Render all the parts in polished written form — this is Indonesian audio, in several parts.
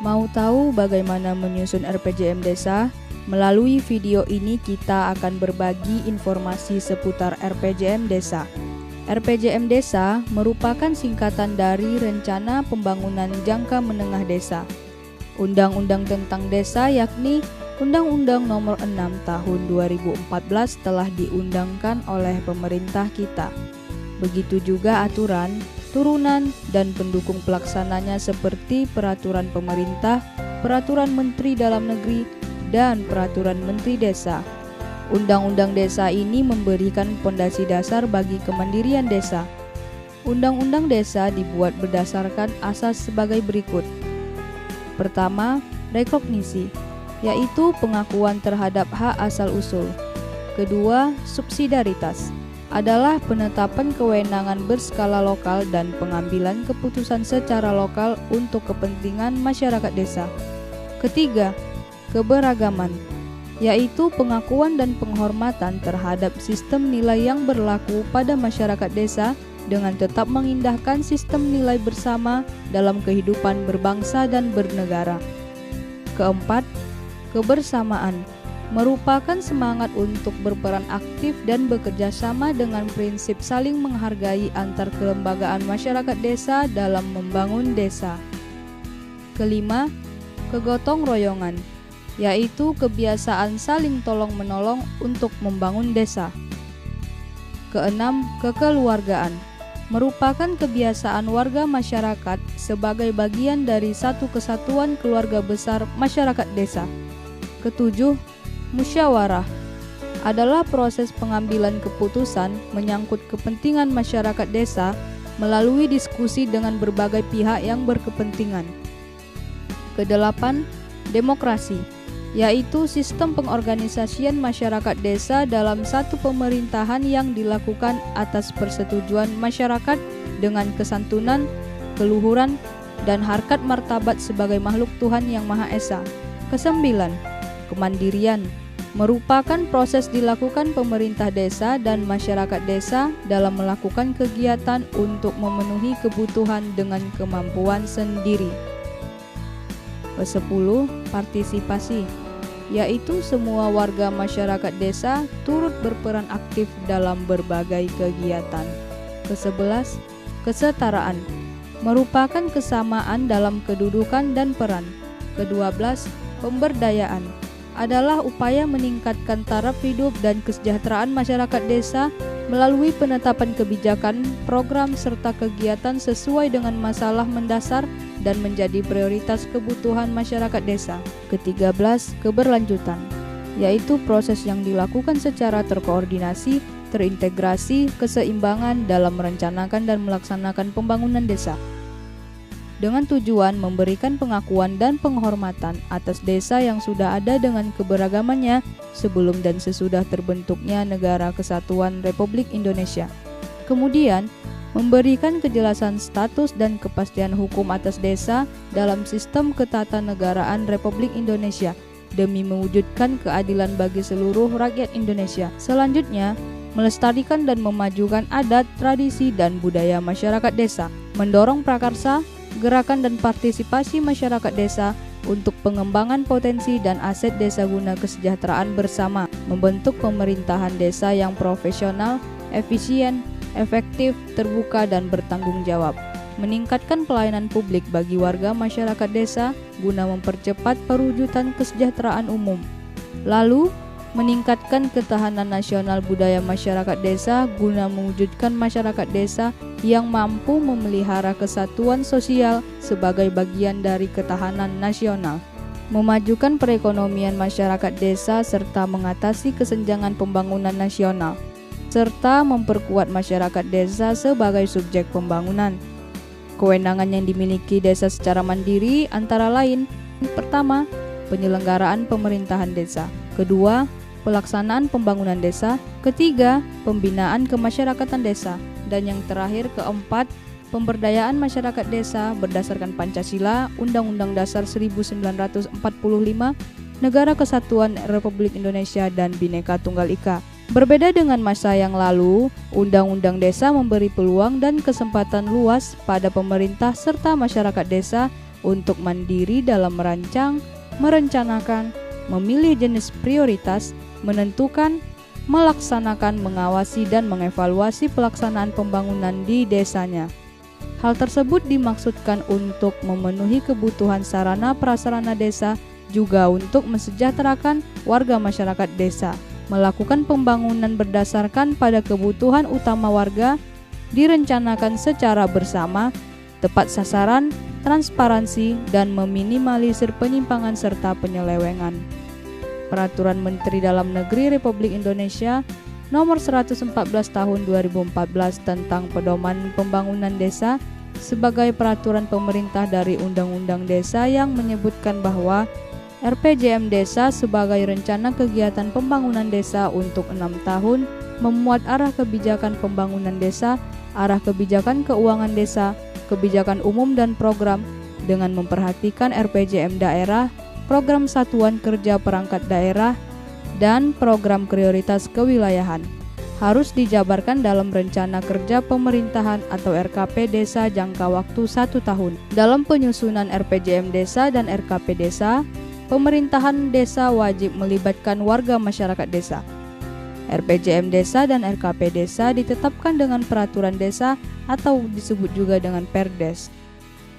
Mau tahu bagaimana menyusun RPJM Desa? Melalui video ini kita akan berbagi informasi seputar RPJM Desa. RPJM Desa merupakan singkatan dari Rencana Pembangunan Jangka Menengah Desa. Undang-undang tentang desa yakni Undang-Undang Nomor 6 Tahun 2014 telah diundangkan oleh pemerintah kita. Begitu juga aturan, turunan, dan pendukung pelaksananya seperti Peraturan Pemerintah, Peraturan Menteri Dalam Negeri, dan Peraturan Menteri Desa. Undang-undang desa ini memberikan fondasi dasar bagi kemandirian desa. Undang-undang desa dibuat berdasarkan asas sebagai berikut. Pertama, rekognisi, yaitu pengakuan terhadap hak asal-usul. Kedua, subsidiaritas, adalah penetapan kewenangan berskala lokal dan pengambilan keputusan secara lokal untuk kepentingan masyarakat desa. Ketiga, keberagaman, yaitu pengakuan dan penghormatan terhadap sistem nilai yang berlaku pada masyarakat desa dengan tetap mengindahkan sistem nilai bersama dalam kehidupan berbangsa dan bernegara. Keempat, kebersamaan, merupakan semangat untuk berperan aktif dan bekerja sama dengan prinsip saling menghargai antar kelembagaan masyarakat desa dalam membangun desa. Kelima, kegotong royongan, yaitu kebiasaan saling tolong-menolong untuk membangun desa. Keenam, kekeluargaan, merupakan kebiasaan warga masyarakat sebagai bagian dari satu kesatuan keluarga besar masyarakat desa. Ketujuh, musyawarah, adalah proses pengambilan keputusan menyangkut kepentingan masyarakat desa melalui diskusi dengan berbagai pihak yang berkepentingan. Kedelapan, demokrasi, yaitu sistem pengorganisasian masyarakat desa dalam satu pemerintahan yang dilakukan atas persetujuan masyarakat dengan kesantunan, keluhuran, dan harkat martabat sebagai makhluk Tuhan Yang Maha Esa. Kesembilan, kemandirian, merupakan proses dilakukan pemerintah desa dan masyarakat desa dalam melakukan kegiatan untuk memenuhi kebutuhan dengan kemampuan sendiri. Kesepuluh, partisipasi, yaitu semua warga masyarakat desa turut berperan aktif dalam berbagai kegiatan. Kesebelas, kesetaraan, merupakan kesamaan dalam kedudukan dan peran. Kedua belas, pemberdayaan, adalah upaya meningkatkan taraf hidup dan kesejahteraan masyarakat desa melalui penetapan kebijakan, program, serta kegiatan sesuai dengan masalah mendasar dan menjadi prioritas kebutuhan masyarakat desa. Ketiga belas, keberlanjutan, yaitu proses yang dilakukan secara terkoordinasi, terintegrasi, keseimbangan dalam merencanakan dan melaksanakan pembangunan desa, dengan tujuan memberikan pengakuan dan penghormatan atas desa yang sudah ada dengan keberagamannya sebelum dan sesudah terbentuknya Negara Kesatuan Republik Indonesia. Kemudian, memberikan kejelasan status dan kepastian hukum atas desa dalam sistem ketatanegaraan Republik Indonesia demi mewujudkan keadilan bagi seluruh rakyat Indonesia. Selanjutnya, melestarikan dan memajukan adat, tradisi, dan budaya masyarakat desa, mendorong prakarsa, gerakan dan partisipasi masyarakat desa untuk pengembangan potensi dan aset desa guna kesejahteraan bersama, membentuk pemerintahan desa yang profesional, efisien, efektif, terbuka, dan bertanggung jawab, meningkatkan pelayanan publik bagi warga masyarakat desa guna mempercepat perwujudan kesejahteraan umum. Lalu, meningkatkan ketahanan nasional budaya masyarakat desa guna mewujudkan masyarakat desa yang mampu memelihara kesatuan sosial sebagai bagian dari ketahanan nasional, memajukan perekonomian masyarakat desa serta mengatasi kesenjangan pembangunan nasional, serta memperkuat masyarakat desa sebagai subjek pembangunan. Kewenangan yang dimiliki desa secara mandiri antara lain: pertama, penyelenggaraan pemerintahan desa; kedua, pelaksanaan pembangunan desa; ketiga, pembinaan kemasyarakatan desa; dan yang terakhir keempat, pemberdayaan masyarakat desa berdasarkan Pancasila, Undang-Undang Dasar 1945, Negara Kesatuan Republik Indonesia, dan Bhinneka Tunggal Ika. Berbeda dengan masa yang lalu, Undang-Undang Desa memberi peluang dan kesempatan luas pada pemerintah serta masyarakat desa untuk mandiri dalam merancang, merencanakan, memilih jenis prioritas, menentukan, melaksanakan, mengawasi, dan mengevaluasi pelaksanaan pembangunan di desanya. Hal tersebut dimaksudkan untuk memenuhi kebutuhan sarana prasarana desa, juga untuk mensejahterakan warga masyarakat desa. Melakukan pembangunan berdasarkan pada kebutuhan utama warga, direncanakan secara bersama, tepat sasaran, transparansi, dan meminimalisir penyimpangan serta penyelewengan. Peraturan Menteri Dalam Negeri Republik Indonesia Nomor 114 Tahun 2014 tentang Pedoman Pembangunan Desa sebagai peraturan pemerintah dari Undang-Undang Desa yang menyebutkan bahwa RPJM Desa sebagai rencana kegiatan pembangunan desa untuk 6 tahun memuat arah kebijakan pembangunan desa, arah kebijakan keuangan desa, kebijakan umum dan program dengan memperhatikan RPJM daerah, program satuan kerja perangkat daerah, dan program prioritas kewilayahan. Harus dijabarkan dalam rencana kerja pemerintahan atau RKP Desa jangka waktu 1 tahun. Dalam penyusunan RPJM Desa dan RKP Desa, pemerintahan desa wajib melibatkan warga masyarakat desa. RPJM Desa dan RKP Desa ditetapkan dengan peraturan desa atau disebut juga dengan Perdes.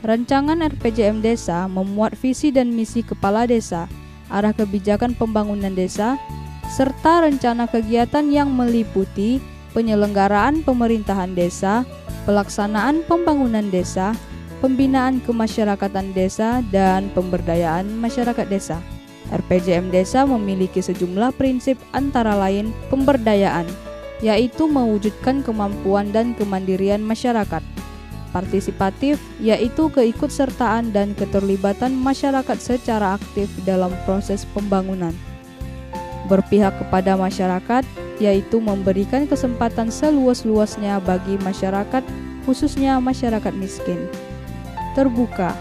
Rancangan RPJM Desa memuat visi dan misi kepala desa, arah kebijakan pembangunan desa, serta rencana kegiatan yang meliputi penyelenggaraan pemerintahan desa, pelaksanaan pembangunan desa, pembinaan kemasyarakatan desa, dan pemberdayaan masyarakat desa. RPJM Desa memiliki sejumlah prinsip antara lain pemberdayaan, yaitu mewujudkan kemampuan dan kemandirian masyarakat. Partisipatif, yaitu keikutsertaan dan keterlibatan masyarakat secara aktif dalam proses pembangunan. Berpihak kepada masyarakat, yaitu memberikan kesempatan seluas-luasnya bagi masyarakat, khususnya masyarakat miskin. Terbuka,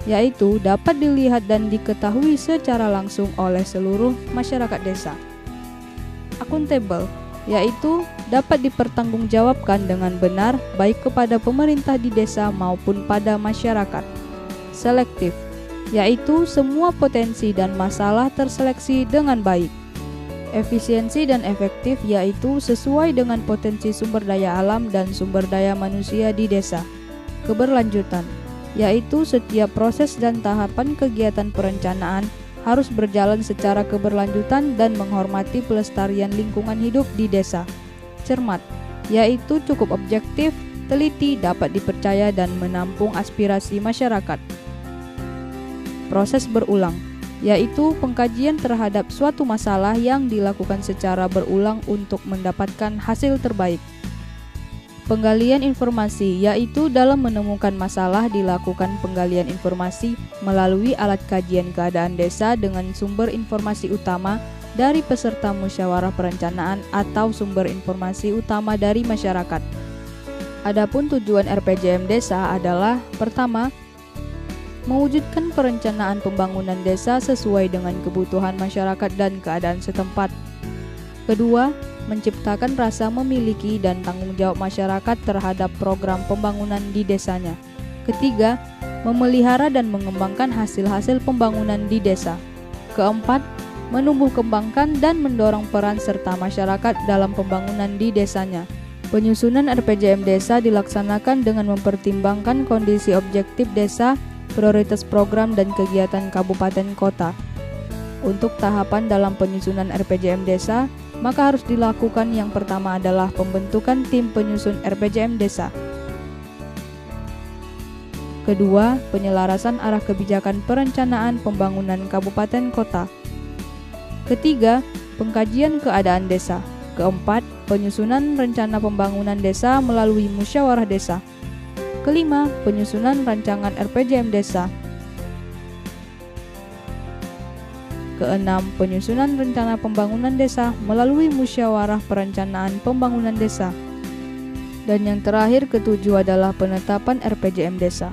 yaitu dapat dilihat dan diketahui secara langsung oleh seluruh masyarakat desa. Akuntabel, yaitu dapat dipertanggungjawabkan dengan benar baik kepada pemerintah di desa maupun pada masyarakat. Selektif, yaitu semua potensi dan masalah terseleksi dengan baik. Efisiensi dan efektif, yaitu sesuai dengan potensi sumber daya alam dan sumber daya manusia di desa. Keberlanjutan, yaitu setiap proses dan tahapan kegiatan perencanaan harus berjalan secara keberlanjutan dan menghormati pelestarian lingkungan hidup di desa. Cermat, yaitu cukup objektif, teliti, dapat dipercaya, dan menampung aspirasi masyarakat. Proses berulang, yaitu pengkajian terhadap suatu masalah yang dilakukan secara berulang untuk mendapatkan hasil terbaik. Penggalian informasi, yaitu dalam menemukan masalah dilakukan penggalian informasi melalui alat kajian keadaan desa dengan sumber informasi utama dari peserta musyawarah perencanaan atau sumber informasi utama dari masyarakat. Adapun tujuan RPJM Desa adalah: pertama, mewujudkan perencanaan pembangunan desa sesuai dengan kebutuhan masyarakat dan keadaan setempat. Kedua, menciptakan rasa memiliki dan tanggung jawab masyarakat terhadap program pembangunan di desanya. Ketiga, memelihara dan mengembangkan hasil-hasil pembangunan di desa. Keempat, menumbuh kembangkan dan mendorong peran serta masyarakat dalam pembangunan di desanya. Penyusunan RPJM Desa dilaksanakan dengan mempertimbangkan kondisi objektif desa, prioritas program dan kegiatan kabupaten kota. Untuk tahapan dalam penyusunan RPJM Desa, maka harus dilakukan yang pertama adalah pembentukan tim penyusun RPJM Desa. Kedua, penyelarasan arah kebijakan perencanaan pembangunan kabupaten kota. Ketiga, pengkajian keadaan desa. Keempat, penyusunan rencana pembangunan desa melalui musyawarah desa. Kelima, penyusunan rancangan RPJM Desa. Keenam, penyusunan rencana pembangunan desa melalui musyawarah perencanaan pembangunan desa. Dan yang terakhir, ketujuh adalah penetapan RPJM Desa.